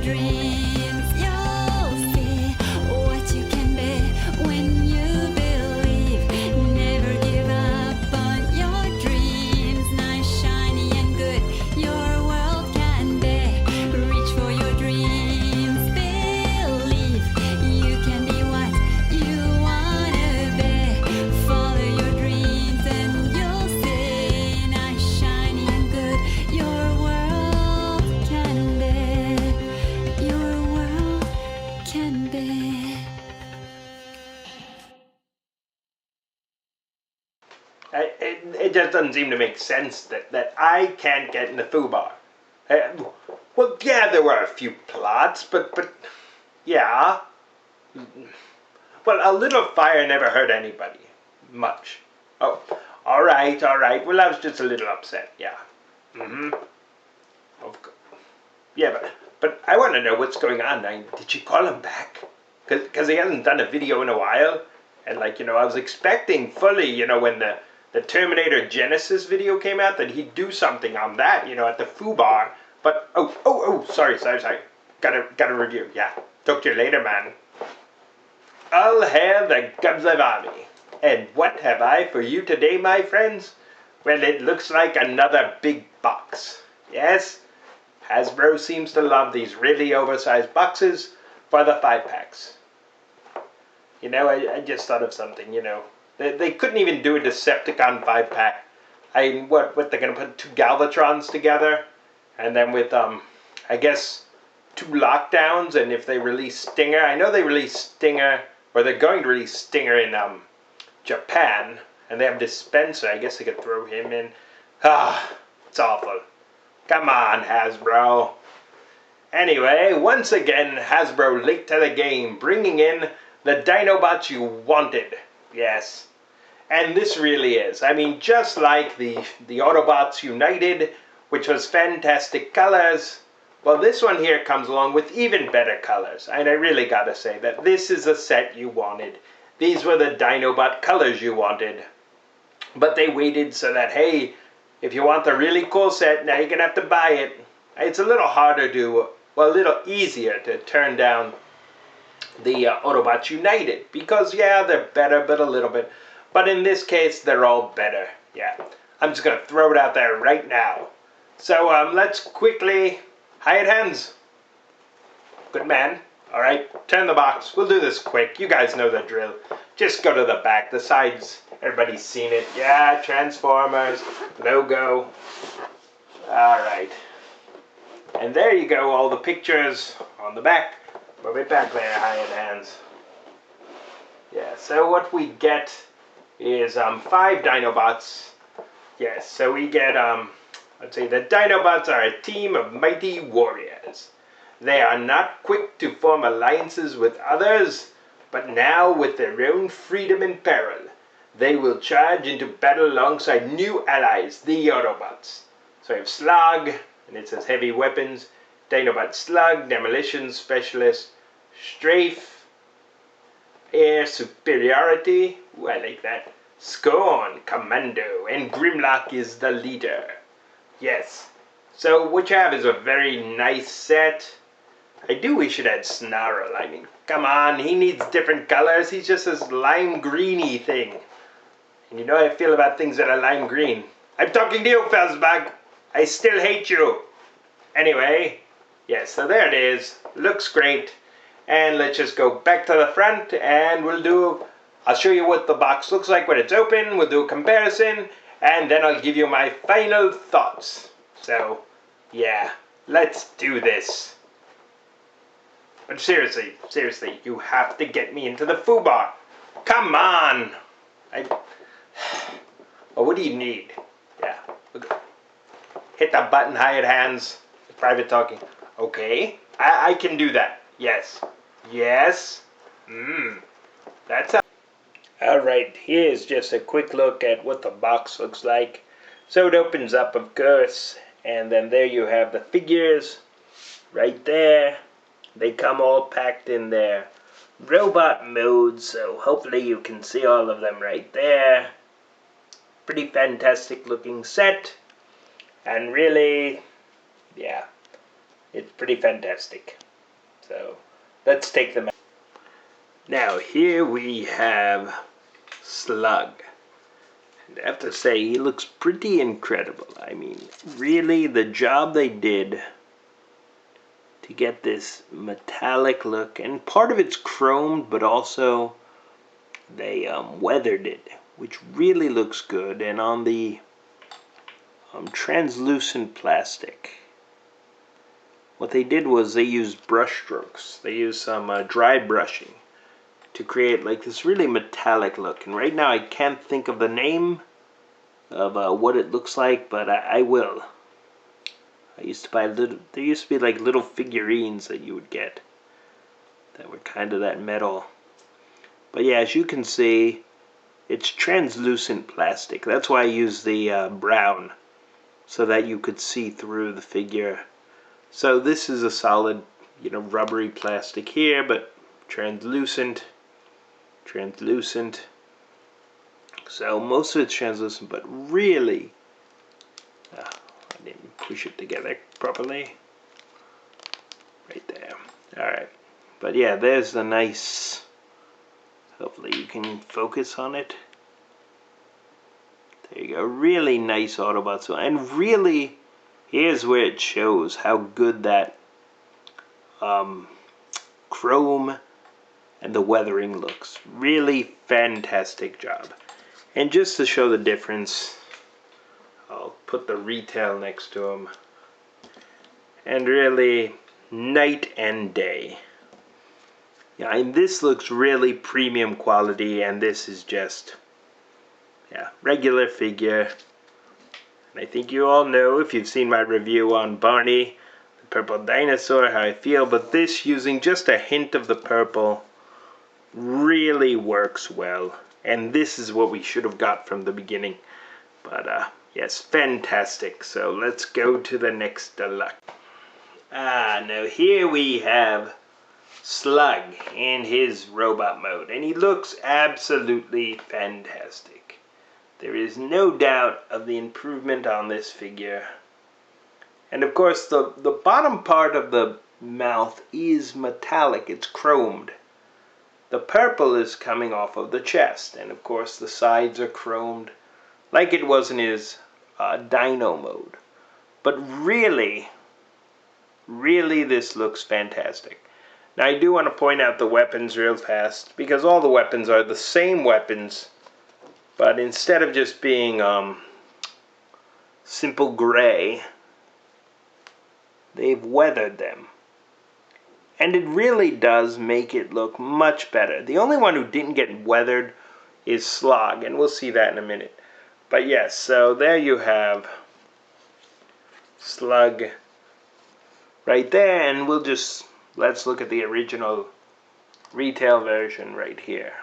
dreams, you'll see what you can be when you believe. Never give up on your dreams. Nice, shiny, and good your world can be. Reach for your dreams, believe you can be what you wanna be. Follow your dreams and you'll see. Nice, shiny, and good your world can be. Your world can be. It just doesn't seem to make sense that I can't get in the foobar. Well, yeah, there were a few plots, but yeah. Well, a little fire never hurt anybody. Much. Oh, all right. Well, I was just a little upset, yeah. Of course. Yeah, but I want to know what's going on. Did you call him back? Because he hasn't done a video in a while. And, like, I was expecting fully, when the Terminator Genesis video came out, that he'd do something on that, at the foobar. But, sorry. Gotta review, yeah. Talk to you later, man. All hail the Gubzlef army. And what have I for you today, my friends? Well, it looks like another big box. Yes, Hasbro seems to love these really oversized boxes for the 5-packs. I just thought of something, They couldn't even do a Decepticon 5-pack. What they're going to put 2 Galvatrons together? And then with, I guess, 2 Lockdowns, and if they release Stinger. I know they released Stinger, or they're going to release Stinger in, Japan. And they have Dispenser. I guess they could throw him in. It's awful. Come on, Hasbro. Anyway, once again, Hasbro late to the game, bringing in the Dinobots you wanted. Yes. And this really is. I mean, just like the Autobots United, which was fantastic colors, well, this one here comes along with even better colors. And I really gotta say that this is a set you wanted. These were the Dinobot colors you wanted. But they waited so that, hey, if you want the really cool set, now you're gonna have to buy it. It's a little harder to, well, a little easier to turn down the Autobots United, because yeah, they're better, but a little bit. But in this case, they're all better. Yeah, I'm just gonna throw it out there right now. So let's quickly hide hands. Good man. All right, turn the box. We'll do this quick. You guys know the drill. Just go to the back. The sides, everybody's seen it. Yeah, Transformers logo. All right, and there you go. All the pictures on the back. We'll be back there, high hands. Yeah, so what we get is 5 Dinobots. Yes, so we get, let's say the Dinobots are a team of mighty warriors. They are not quick to form alliances with others, but now with their own freedom in peril, they will charge into battle alongside new allies, the Autobots. So we have Slog, and it says heavy weapons. Dinobots Slug, Demolition Specialist, Strafe, Air Superiority, ooh, I like that, Scorn, Commando, and Grimlock is the leader. Yes, so what you have is a very nice set. I do wish it had Snarl. I mean, come on, he needs different colors. He's just this lime greeny thing. And you know how I feel about things that are lime green. I'm talking to you, Felsbug. I still hate you. Anyway, yes, so there it is. Looks great. And let's just go back to the front and I'll show you what the box looks like when it's open. We'll do a comparison and then I'll give you my final thoughts. So, yeah, let's do this. But seriously, you have to get me into the foobar. Come on! Well, what do you need? Yeah, hit that button, hired hands, private talking. Okay, I can do that. Yes. That's how. Alright, here's just a quick look at what the box looks like. So it opens up, of course, and then there you have the figures right there. They come all packed in their robot mode, so hopefully you can see all of them right there. Pretty fantastic looking set, and really, yeah, it's pretty fantastic. So let's take them out. Now here we have Slug. And I have to say, he looks pretty incredible. I mean, really, the job they did to get this metallic look, and part of it's chromed, but also they weathered it, which really looks good. And on the translucent plastic, what they did was they used brush strokes. They used some dry brushing to create like this really metallic look. And right now I can't think of the name of what it looks like, but I will. I used to buy there used to be like little figurines that you would get that were kind of that metal. But yeah, as you can see, it's translucent plastic. That's why I use the brown, so that you could see through the figure. So this is a solid, rubbery plastic here, but translucent. So most of it's translucent, but really, I didn't push it together properly. Right there. Alright. But yeah, there's the nice, hopefully you can focus on it. There you go. Really nice Autobots. And really, here's where it shows how good that chrome and the weathering looks. Really fantastic job. And just to show the difference, I'll put the retail next to them. And really, night and day. Yeah, and this looks really premium quality, and this is just, regular figure. And I think you all know, if you've seen my review on Barney, the purple dinosaur, how I feel. But this, using just a hint of the purple, really works well. And this is what we should have got from the beginning. But yes, fantastic. So let's go to the next deluxe. Now here we have Slug in his robot mode, and he looks absolutely fantastic. There is no doubt of the improvement on this figure. And of course the bottom part of the mouth is metallic, it's chromed. The purple is coming off of the chest, and of course the sides are chromed like it was in his dino mode. But really this looks fantastic. Now I do want to point out the weapons real fast, because all the weapons are the same weapons, but instead of just being simple gray, they've weathered them. And it really does make it look much better. The only one who didn't get weathered is Slog, and we'll see that in a minute. But yes, so there you have Slug right there, and let's look at the original retail version right here.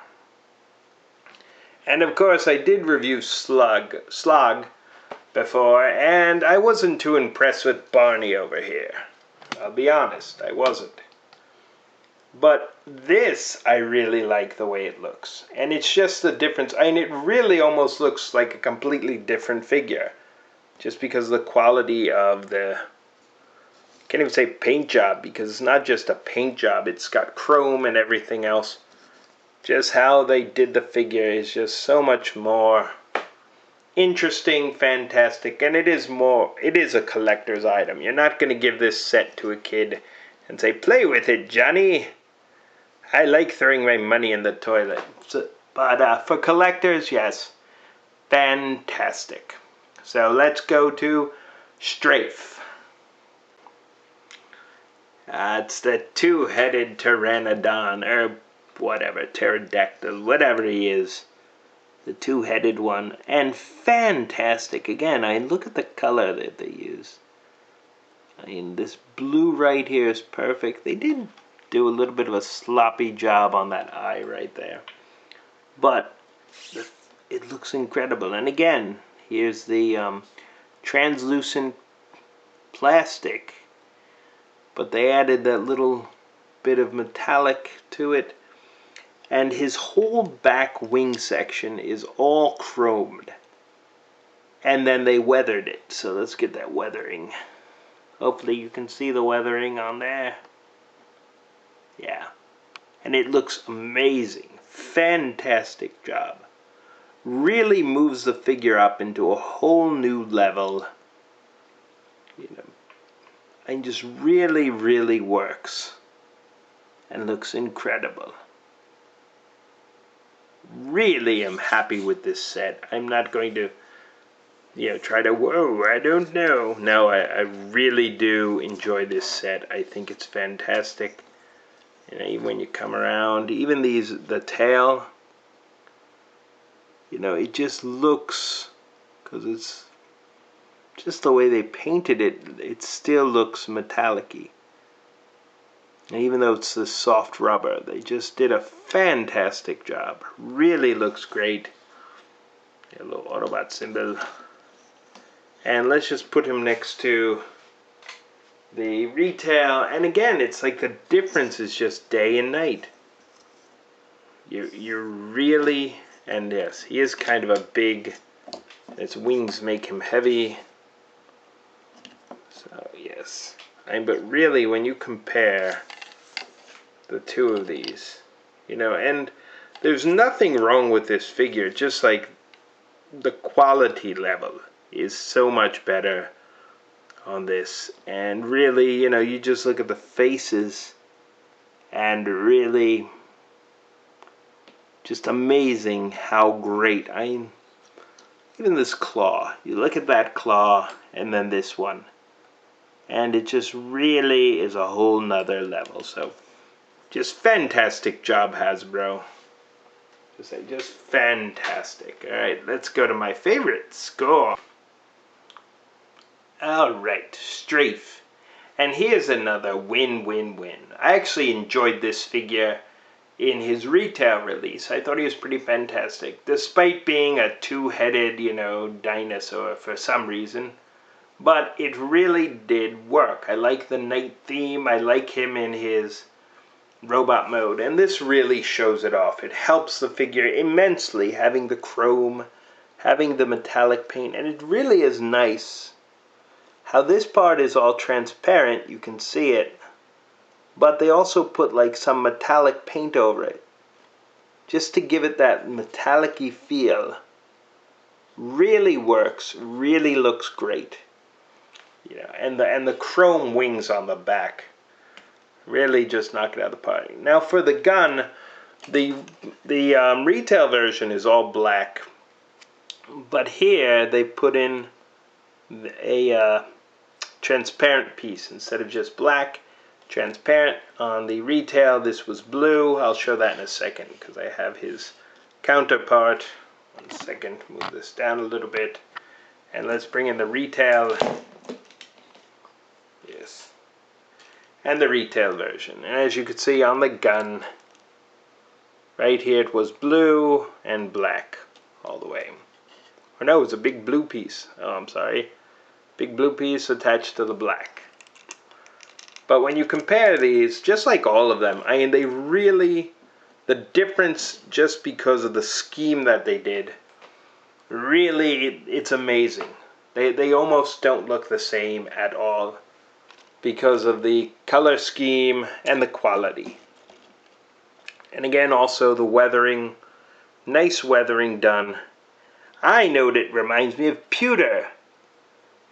And of course I did review Slog before, and I wasn't too impressed with Barney over here. I'll be honest, I wasn't. But this, I really like the way it looks. And it's just the difference. I mean, it really almost looks like a completely different figure. Just because of the quality of the, I can't even say paint job, because it's not just a paint job. It's got chrome and everything else. Just how they did the figure is just so much more interesting, fantastic. And it is a collector's item. You're not going to give this set to a kid and say, play with it, Johnny. I like throwing my money in the toilet. But for collectors, yes, fantastic. So let's go to Strafe. It's the two-headed pteranodon, or whatever, pterodactyl, whatever he is. The two-headed one. And fantastic. Again, I look at the color that they use. I mean, this blue right here is perfect. They did do a little bit of a sloppy job on that eye right there. But it looks incredible. And again, here's the translucent plastic. But they added that little bit of metallic to it. And his whole back wing section is all chromed. And then they weathered it. So let's get that weathering. Hopefully you can see the weathering on there. Yeah. And it looks amazing. Fantastic job. Really moves the figure up into a whole new level. You know, and just really, really works. And looks incredible. Really am happy with this set. I'm not going to, try to, whoa, I don't know. No, I really do enjoy this set. I think it's fantastic. Even when you come around, even the tail, it just looks, because it's just the way they painted it, it still looks metallic-y. And even though it's this soft rubber, they just did a fantastic job. Really looks great. A little Autobot symbol. And let's just put him next to the retail. And again, it's like the difference is just day and night. You're really, and yes, he is kind of a big, his wings make him heavy. So yes. But really, when you compare the two of these, and there's nothing wrong with this figure, just like the quality level is so much better on this. And really, you just look at the faces and really just amazing how great. Even this claw, you look at that claw and then this one, and it just really is a whole nother level. So just fantastic job, Hasbro. Just fantastic. Alright, let's go to my favorite score. Alright, Strafe. And here's another win-win-win. I actually enjoyed this figure in his retail release. I thought he was pretty fantastic. Despite being a two-headed, dinosaur for some reason. But it really did work. I like the night theme. I like him in his robot mode, and this really shows it off. It helps the figure immensely, having the chrome, having the metallic paint, and it really is nice how this part is all transparent. You can see it, but they also put like some metallic paint over it just to give it that metallic-y feel. Really works, really looks great. And the chrome wings on the back really just knock it out of the park. Now for the gun, the retail version is all black, but here they put in a transparent piece instead of just black. Transparent. On the retail, this was blue. I'll show that in a second because I have his counterpart. 1 second, move this down a little bit, and let's bring in the retail. Yes. And the retail version. And as you can see on the gun, right here it was blue and black all the way. Or no, it's a big blue piece. Oh, I'm sorry. Big blue piece attached to the black. But when you compare these, just like all of them, they really, the difference just because of the scheme that they did, really, it's amazing. They almost don't look the same at all, because of the color scheme and the quality. And again, also the weathering, nice weathering done. I know it reminds me of pewter.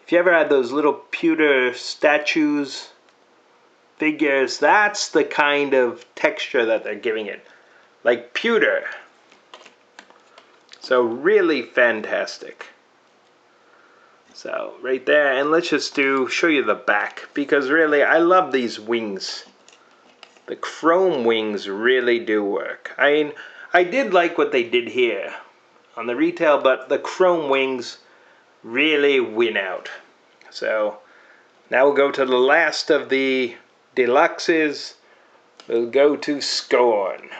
If you ever had those little pewter statues, figures, that's the kind of texture that they're giving it. Like pewter. So really fantastic. So right there, and let's just show you the back, because really I love these wings. The chrome wings really do work. I did like what they did here on the retail, but the chrome wings really win out. So now we'll go to the last of the deluxes. We'll go to Scorn.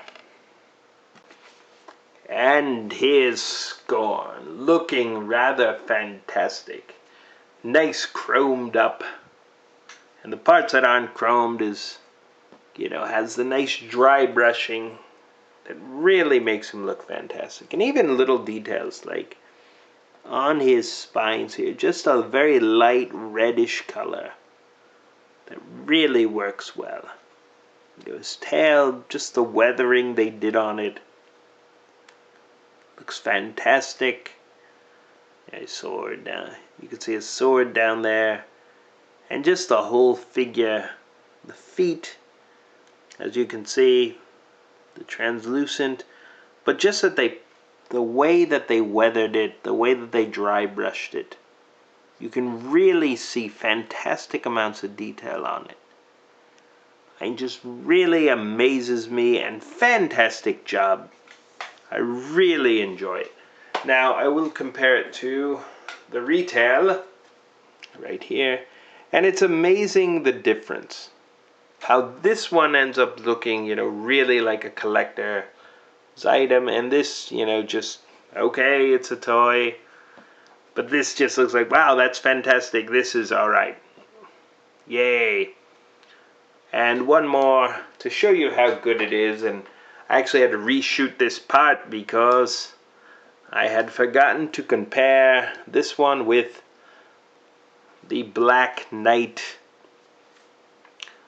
And here's Scorn, looking rather fantastic. Nice chromed up. And the parts that aren't chromed is, has the nice dry brushing that really makes him look fantastic. And even little details like on his spines here, just a very light reddish color that really works well. His tail, just the weathering they did on it. Looks fantastic. Yeah, his sword down. You can see his sword down there. And just the whole figure. The feet, as you can see, the translucent. But just that the way that they weathered it, the way that they dry brushed it, you can really see fantastic amounts of detail on it. It just really amazes me, and fantastic job. I really enjoy it. Now I will compare it to the retail right here, and it's amazing the difference. How this one ends up looking, really like a collector's item, and this, just, okay, it's a toy. But this just looks like, wow, that's fantastic. This is alright. Yay. And one more to show you how good it is. And I actually had to reshoot this part because I had forgotten to compare this one with the Black Knight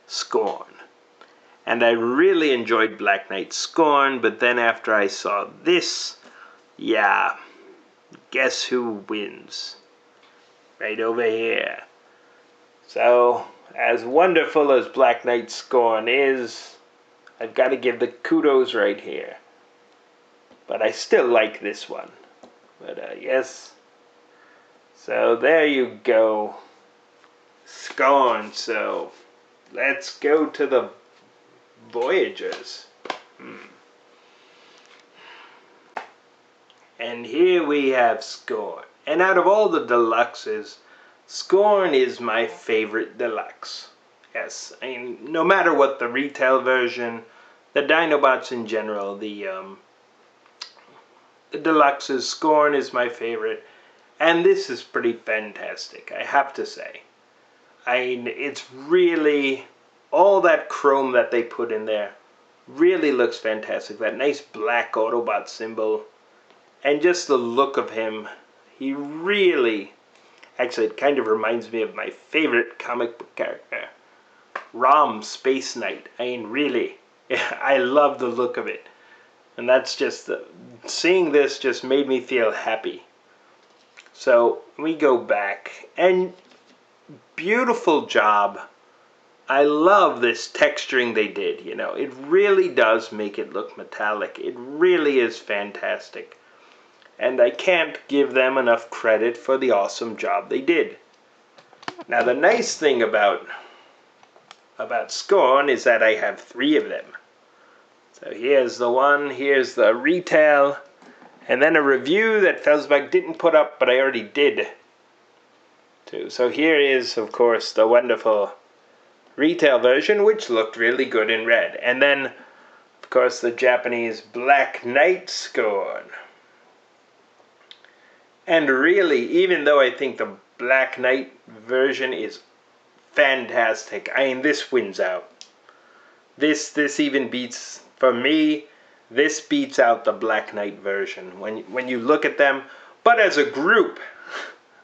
Scorn. And I really enjoyed Black Knight Scorn, but then after I saw this, yeah, guess who wins? Right over here. So, as wonderful as Black Knight Scorn is, I've got to give the kudos right here. But I still like this one. But yes. So there you go. Scorn. So let's go to the Voyagers. And here we have Scorn. And out of all the deluxes, Scorn is my favorite deluxe. Yes, I mean, no matter what the retail version, the Dinobots in general, the deluxes, Scorn is my favorite. And this is pretty fantastic, I have to say. I mean, it's really, all that chrome that they put in there really looks fantastic. That nice black Autobot symbol. And just the look of him, he really, actually it kind of reminds me of my favorite comic book character, Rom Space Knight. I mean, really, I love the look of it. And that's just, seeing this just made me feel happy. So we go back, and beautiful job. I love this texturing they did, it really does make it look metallic. It really is fantastic. And I can't give them enough credit for the awesome job they did. Now the nice thing about Scorn is that I have 3 of them. So here's the one, here's the retail, and then a review that Felsbach didn't put up, but I already did too. So here is, of course, the wonderful retail version, which looked really good in red. And then, of course, the Japanese Black Knight Scorn. And really, even though I think the Black Knight version is fantastic, I mean, this wins out. This even beats, for me, this beats out the Black Knight version when you look at them. But as a group,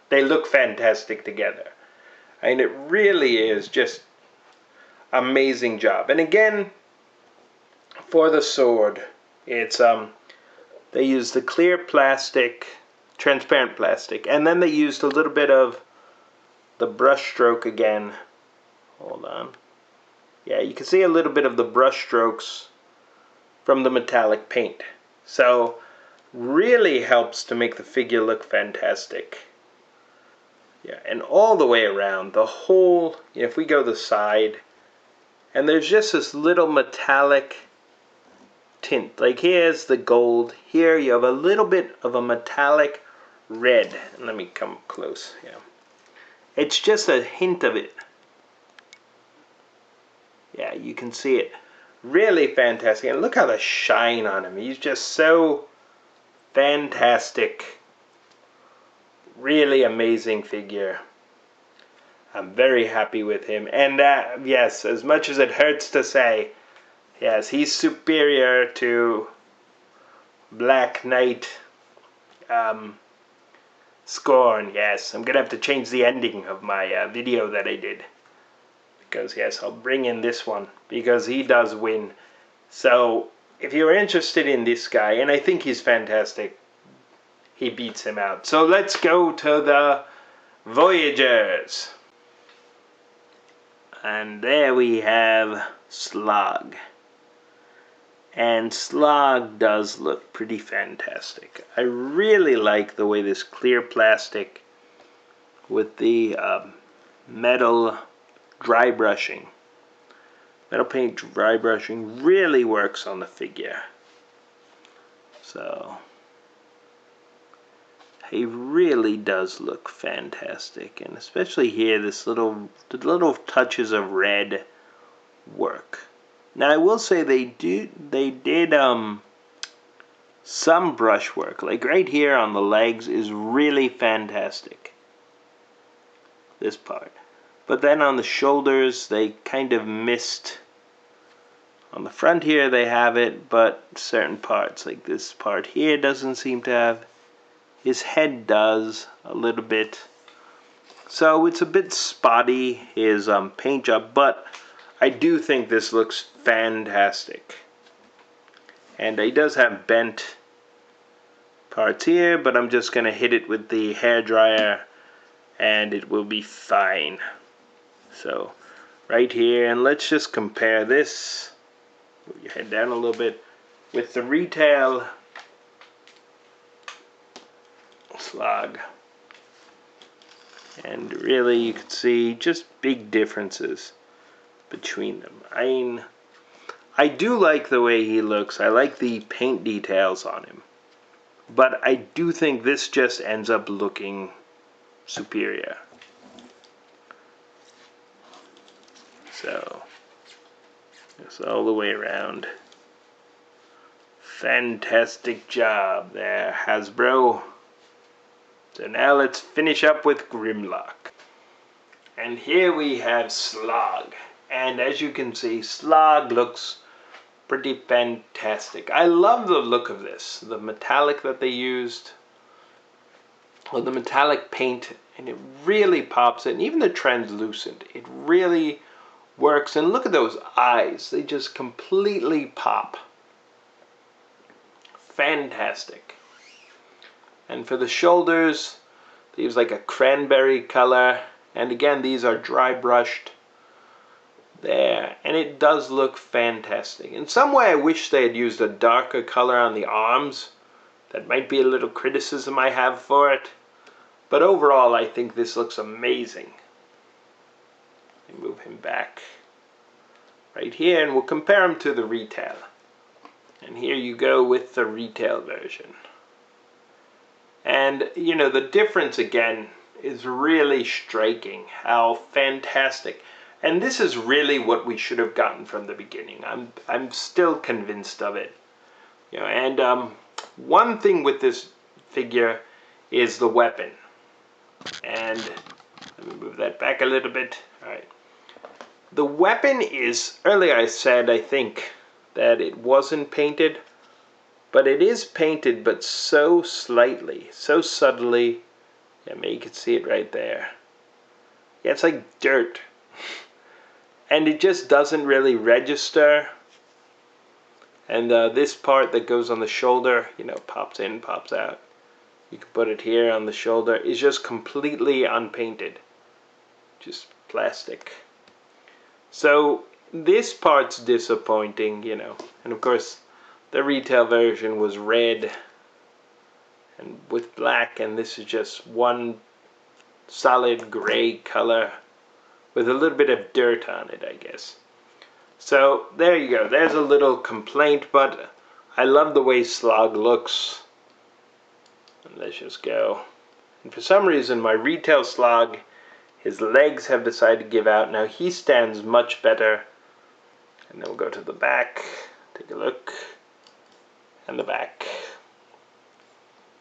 they look fantastic together. I mean, it really is just amazing job. And again, for the sword, it's they used the clear plastic, transparent plastic, and then they used a little bit of the brush stroke again. Hold on. Yeah, you can see a little bit of the brush strokes from the metallic paint. So really helps to make the figure look fantastic. Yeah, and all the way around, the whole, if we go the side, and there's just this little metallic tint. Like here's the gold. Here you have a little bit of a metallic red. Let me come close. Yeah, it's just a hint of it. Yeah, you can see it. Really fantastic. And look how the shine on him. He's just so fantastic. Really amazing figure. I'm very happy with him. And yes, as much as it hurts to say, yes, he's superior to Black Knight Scorn. Yes, I'm going to have to change the ending of my video that I did. because yes, I'll bring in this one because he does win. So if you're interested in this guy, and I think he's fantastic, he beats him out. So let's go to the Voyagers. And there we have Slog. And Slog does look pretty fantastic. I really like the way this clear plastic with the metal dry brushing, metal paint dry brushing really works on the figure. So he really does look fantastic, and especially here, the little touches of red work. Now I will say they did some brush work, like right here on the legs is really fantastic, this part. But then on the shoulders they kind of missed. On the front here they have it, but certain parts, like this part here, doesn't seem to have. His head does a little bit. So it's a bit spotty, his paint job, but I do think this looks fantastic. And he does have bent parts here, but I'm just going to hit it with the hairdryer and it will be fine. So right here, and let's just compare this, move your head down a little bit, with the retail Slog. And really you can see just big differences between them. I mean, I do like the way he looks. I like the paint details on him. But I do think this just ends up looking superior. So, it's all the way around. Fantastic job there, Hasbro. So now let's finish up with Grimlock. And here we have Slog. And as you can see, Slog looks pretty fantastic. I love the look of this. The metallic that they used, or the metallic paint, and it really pops it. And even the translucent, it really works. And look at those eyes. They just completely pop. Fantastic. And for the shoulders, they use like a cranberry color. And again, these are dry brushed there. And it does look fantastic. In some way, I wish they had used a darker color on the arms. That might be a little criticism I have for it. But overall, I think this looks amazing. Let me move him back right here, and we'll compare him to the retail. And here you go with the retail version. And, you know, the difference again is really striking. How fantastic. And this is really what we should have gotten from the beginning. I'm still convinced of it. You know, and one thing with this figure is the weapon. And let me move that back a little bit. All right. The weapon is, earlier I said, I think, that it wasn't painted. But it is painted, but so slightly, so subtly. Yeah, maybe you can see it right there. Yeah, it's like dirt. And it just doesn't really register. And this part that goes on the shoulder, you know, pops in, pops out. You can put it here on the shoulder. It's just completely unpainted. Just plastic. So this part's disappointing, you know. And of course, the retail version was red and with black, and this is just one solid gray color with a little bit of dirt on it, I guess. So there you go. There's a little complaint, but I love the way Slog looks. And let's just go. And for some reason, my retail Slog, his legs have decided to give out. Now he stands much better. And then we'll go to the back. Take a look. And the back.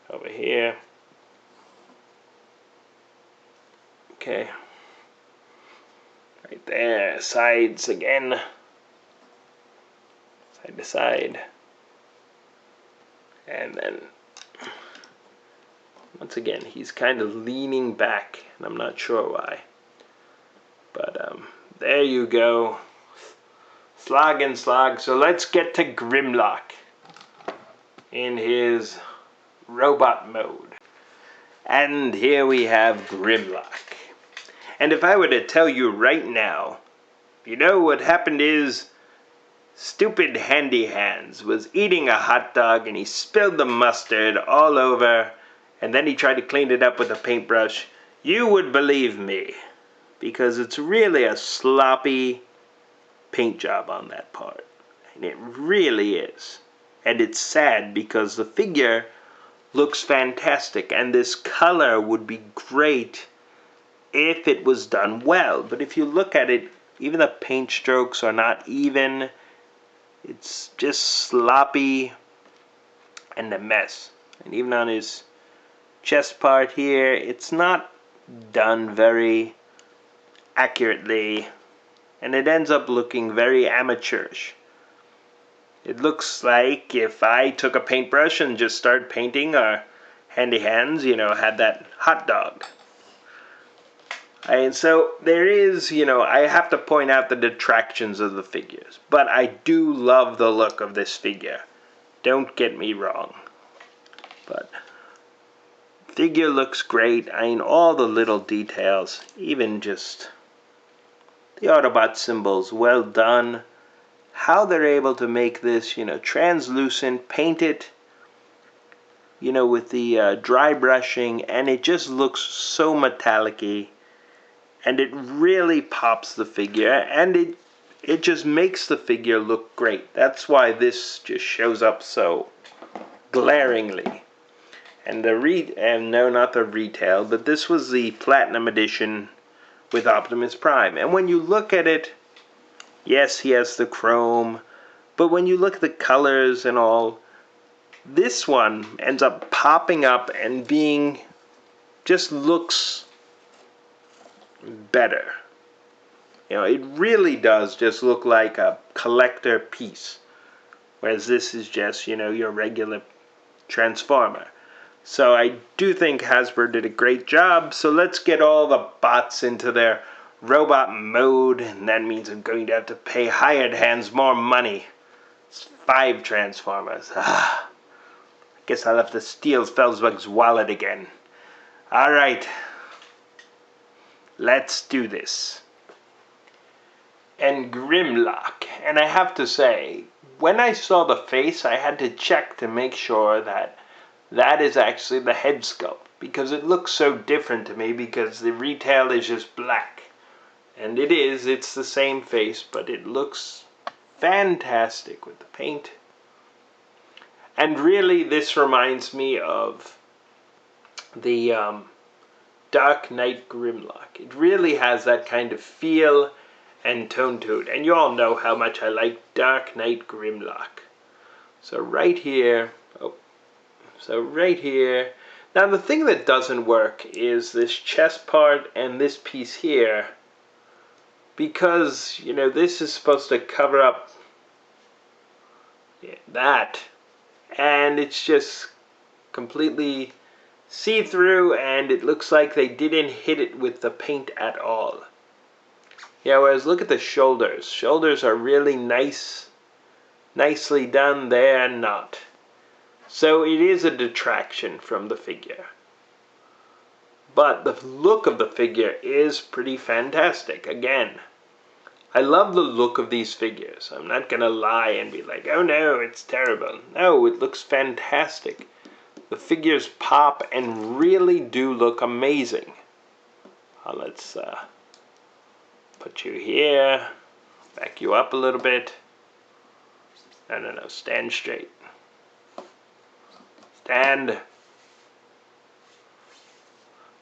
Over here. Okay. Right there. Sides again. Side to side. And then, once again, he's kind of leaning back, and I'm not sure why. But There you go. Slog and Slog. So let's get to Grimlock in his robot mode. And here we have Grimlock. And if I were to tell you right now, you know what happened is stupid Handy Hands was eating a hot dog and he spilled the mustard all over and then he tried to clean it up with a paintbrush, you would believe me. Because it's really a sloppy paint job on that part. And it really is. And it's sad because the figure looks fantastic and this color would be great if it was done well. But if you look at it, even the paint strokes are not even. It's just sloppy and a mess. And even on his chest part here, it's not done very accurately. And it ends up looking very amateurish. It looks like if I took a paintbrush and just started painting our Handy Hands, had that hot dog. And so there is, I have to point out the detractions of the figures. But I do love the look of this figure. Don't get me wrong. But figure looks great. All the little details, even just the Autobot symbols, well done. How they're able to make this, translucent, paint it, with the dry brushing, and it just looks so metallic-y. And it really pops the figure, and it just makes the figure look great. That's why this just shows up so glaringly. And no, not the retail, but this was the Platinum Edition with Optimus Prime. And when you look at it, yes, he has the chrome, but when you look at the colors and all, this one ends up popping up and just looks better. It really does just look like a collector piece, whereas this is just, your regular Transformer. So I do think Hasbro did a great job. So let's get all the bots into their robot mode, and that means I'm going to have to pay Hired Hands more money. It's 5 Transformers. I guess I'll have to steal Felsbug's wallet again. Alright. Let's do this. And Grimlock. And I have to say, when I saw the face, I had to check to make sure that is actually the head sculpt. Because it looks so different to me, because the retail is just black. And it's the same face, but it looks fantastic with the paint. And really, this reminds me of the Dark Knight Grimlock. It really has that kind of feel and tone to it. And you all know how much I like Dark Knight Grimlock. So right here, now the thing that doesn't work is this chest part and this piece here. Because, this is supposed to cover up that. And it's just completely see-through, and it looks like they didn't hit it with the paint at all. Whereas look at the shoulders. Shoulders are really nicely done. They're not. So it is a detraction from the figure. But the look of the figure is pretty fantastic. Again, I love the look of these figures. I'm not going to lie and be like, oh no, it's terrible. No, it looks fantastic. The figures pop and really do look amazing. Let's put you here. Back you up a little bit. No, stand straight. Stand.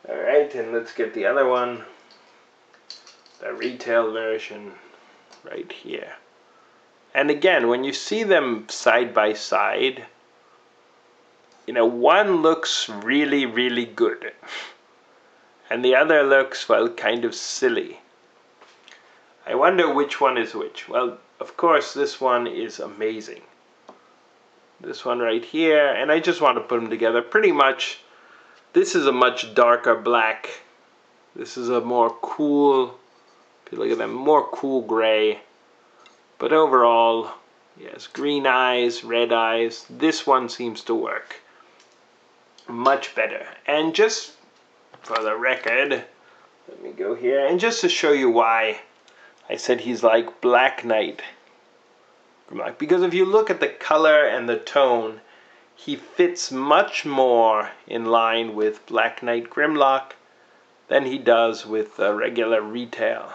Alright, and let's get the other one. The retail version right here. And again, when you see them side by side, one looks really, really good. And the other looks, well, kind of silly. I wonder which one is which. Well, of course, this one is amazing. This one right here, and I just want to put them together. Pretty much, this is a much darker black. This is a more cool If you look at them, more cool gray. But overall, yes, green eyes, red eyes. This one seems to work much better. And just for the record, let me go here. And just to show you why I said he's like Black Knight Grimlock. Because if you look at the color and the tone, he fits much more in line with Black Knight Grimlock than he does with a regular retail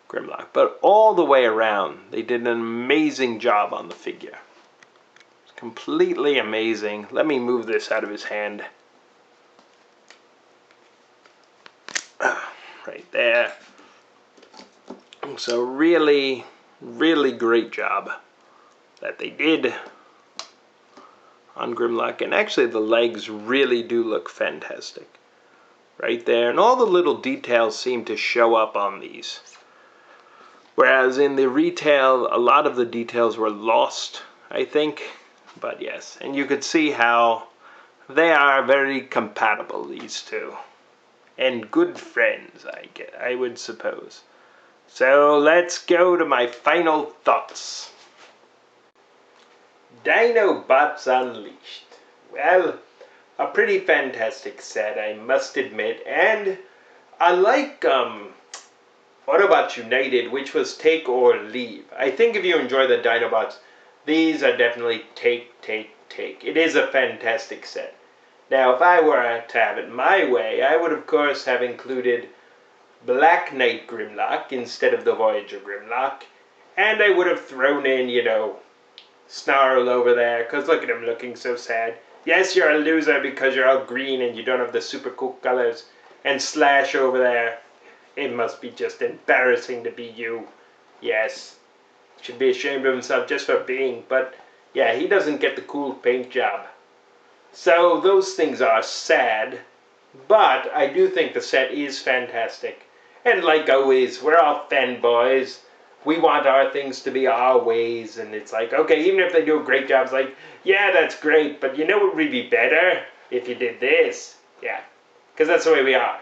Grimlock. But all the way around, they did an amazing job on the figure. It's completely amazing. Let me move this out of his hand. Right there. So really, really great job that they did on Grimlock. And actually the legs really do look fantastic. Right there. And all the little details seem to show up on these. Whereas in the retail, a lot of the details were lost, I think. But yes, and you could see how they are very compatible, these two. And good friends, I would suppose. So let's go to my final thoughts. Dinobots Unleashed. Well, a pretty fantastic set, I must admit. And unlike Autobots United, which was take or leave, I think if you enjoy the Dinobots, these are definitely take. It is a fantastic set. Now, if I were to have it my way, I would of course have included Black Knight Grimlock instead of the Voyager Grimlock. And I would have thrown in, you know, Snarl over there, because look at him looking so sad. Yes, you're a loser because you're all green and you don't have the super cool colors. And Slash over there. It must be just embarrassing to be you. Yes. Should be ashamed of himself just for being. But yeah, he doesn't get the cool paint job. So those things are sad. But I do think the set is fantastic. And like always, we're all fanboys. We want our things to be our ways. And it's like, okay, even if they do a great job, it's like, yeah, that's great. But you know what would be better? If you did this. Yeah. Because that's the way we are.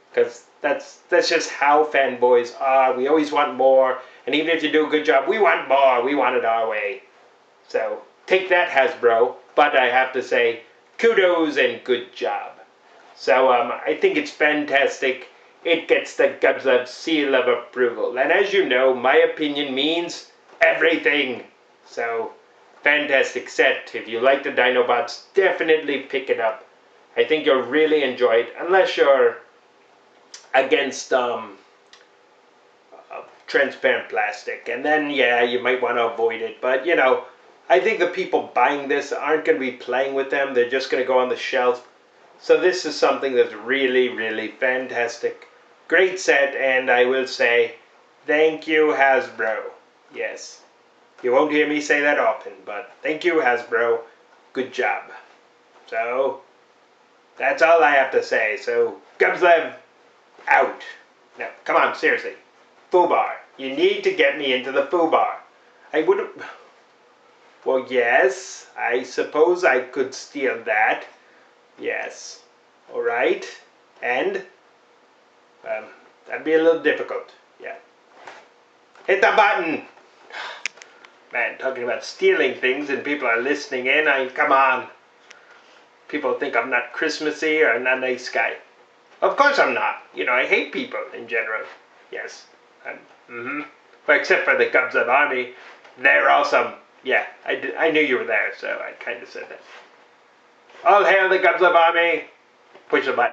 Because that's just how fanboys are. We always want more. And even if you do a good job, we want more. We want it our way. So, take that, Hasbro. But I have to say, kudos and good job. So, I think it's fantastic. It gets the Gubzlef seal of approval. And as you know, my opinion means everything. So, fantastic set. If you like the Dinobots, definitely pick it up. I think you'll really enjoy it. Unless you're against transparent plastic, and then yeah, you might want to avoid it. But you know, I think the people buying this aren't going to be playing with them. They're just going to go on the shelf. So this is something that's really, really fantastic. Great set, and I will say thank you, Hasbro. Yes, you won't hear me say that often, but thank you, Hasbro. Good job. So that's all I have to say. So Gubzlef out. No, come on, seriously. Foobar. You need to get me into the Foobar. I would have... Well, yes. I suppose I could steal that. Yes. Alright. And? That'd be a little difficult. Yeah. Hit the button! Man, talking about stealing things and people are listening in. Come on. People think I'm not Christmassy or not a nice guy. Of course I'm not. You know, I hate people in general. Yes. Well, except for the Gubzlef army. They're awesome. Yeah, I knew you were there, so I kind of said that. All hail the Gubzlef army. Push the button.